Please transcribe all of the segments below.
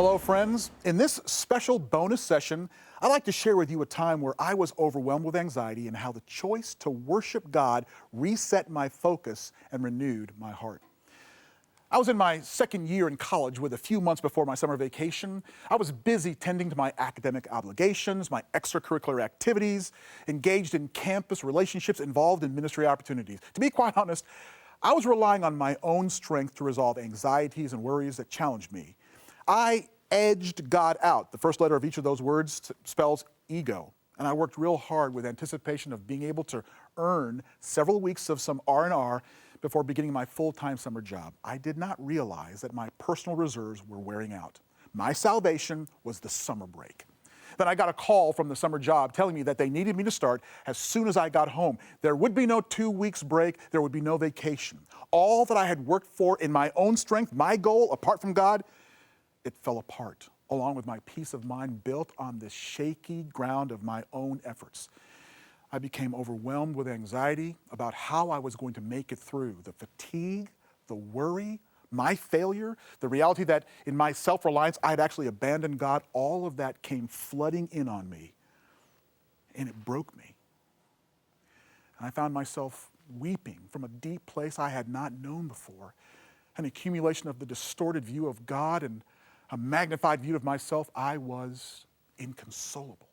Hello, friends. In this special bonus session, I'd like to share with you a time where I was overwhelmed with anxiety and how the choice to worship God reset my focus and renewed my heart. I was in my second year in college with a few months before my summer vacation. I was busy tending to my academic obligations, my extracurricular activities, engaged in campus relationships, involved in ministry opportunities. To be quite honest, I was relying on my own strength to resolve anxieties and worries that challenged me. I edged God out. The first letter of each of those words spells ego. And I worked real hard with anticipation of being able to earn several weeks of some R&R before beginning my full-time summer job. I did not realize that my personal reserves were wearing out. My salvation was the summer break. Then I got a call from the summer job telling me that they needed me to start as soon as I got home. There would be no 2 weeks break, there would be no vacation. All that I had worked for in my own strength, my goal apart from God, it fell apart, along with my peace of mind built on the shaky ground of my own efforts. I became overwhelmed with anxiety about how I was going to make it through. The fatigue, the worry, my failure, the reality that in my self-reliance I had actually abandoned God, all of that came flooding in on me, and it broke me. And I found myself weeping from a deep place I had not known before, an accumulation of the distorted view of God and a magnified view of myself. I was inconsolable.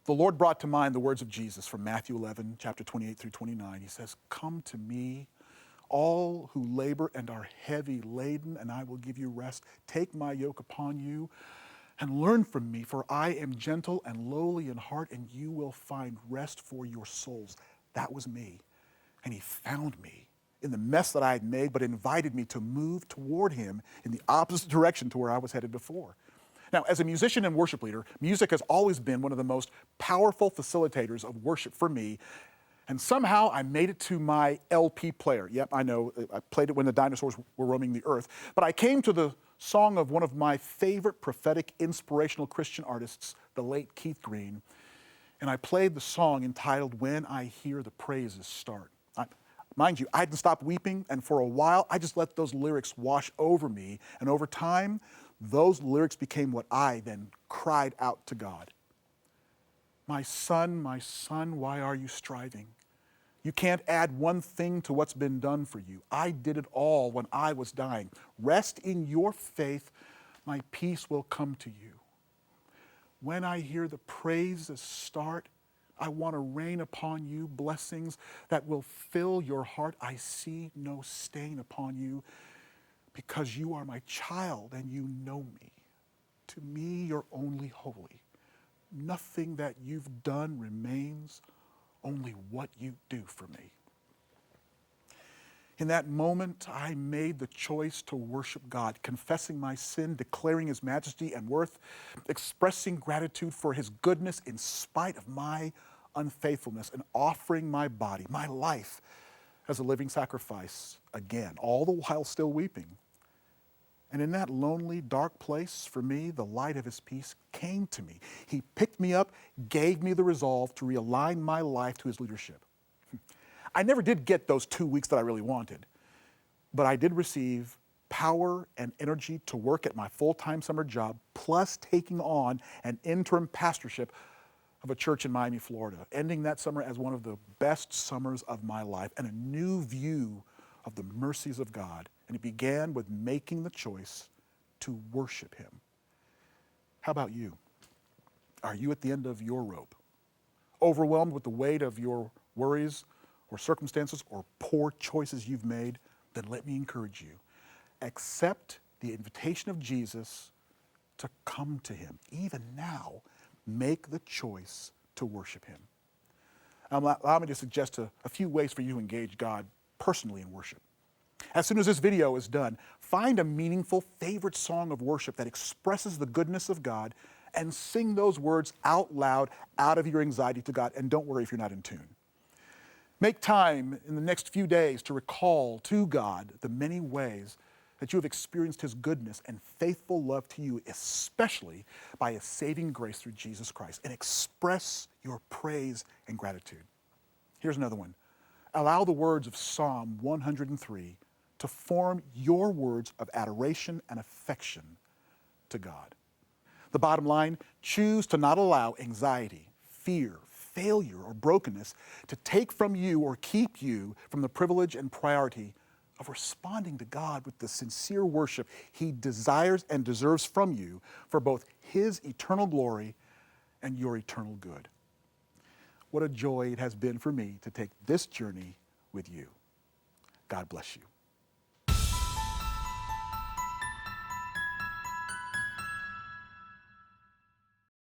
The Lord brought to mind the words of Jesus from Matthew 11, chapter 28 through 29. He says, "Come to me, all who labor and are heavy laden, and I will give you rest. Take my yoke upon you and learn from me, for I am gentle and lowly in heart, and you will find rest for your souls." That was me. And he found me in the mess that I had made, but invited me to move toward him in the opposite direction to where I was headed before. Now, as a musician and worship leader, music has always been one of the most powerful facilitators of worship for me. And somehow I made it to my LP player. Yep, I know, I played it when the dinosaurs were roaming the earth. But I came to the song of one of my favorite prophetic, inspirational Christian artists, the late Keith Green. And I played the song entitled, "When I Hear the Praises Start." Mind you, I hadn't stopped weeping, and for a while, I just let those lyrics wash over me. And over time, those lyrics became what I then cried out to God. My son, why are you striving? You can't add one thing to what's been done for you. I did it all when I was dying. Rest in your faith, my peace will come to you. When I hear the praises start, I want to rain upon you blessings that will fill your heart. I see no stain upon you because you are my child and you know me. To me, you're only holy. Nothing that you've done remains, only what you do for me. In that moment, I made the choice to worship God, confessing my sin, declaring his majesty and worth, expressing gratitude for his goodness in spite of my unfaithfulness, and offering my body, my life, as a living sacrifice again, all the while still weeping. And in that lonely, dark place, for me, the light of his peace came to me. He picked me up, gave me the resolve to realign my life to his leadership. I never did get those 2 weeks that I really wanted, but I did receive power and energy to work at my full-time summer job, plus taking on an interim pastorship of a church in Miami, Florida, ending that summer as one of the best summers of my life and a new view of the mercies of God. And it began with making the choice to worship him. How about you? Are you at the end of your rope? Overwhelmed with the weight of your worries or circumstances or poor choices you've made? Then let me encourage you. Accept the invitation of Jesus to come to him. Even now, make the choice to worship him. Allow me to suggest a few ways for you to engage God personally in worship. As soon as this video is done, find a meaningful favorite song of worship that expresses the goodness of God and sing those words out loud out of your anxiety to God. And don't worry if you're not in tune. Make time in the next few days to recall to God the many ways that you have experienced his goodness and faithful love to you, especially by his saving grace through Jesus Christ, and express your praise and gratitude. Here's another one. Allow the words of Psalm 103 to form your words of adoration and affection to God. The bottom line, choose to not allow anxiety, fear, failure, or brokenness to take from you or keep you from the privilege and priority of responding to God with the sincere worship He desires and deserves from you for both His eternal glory and your eternal good. What a joy it has been for me to take this journey with you. God bless you.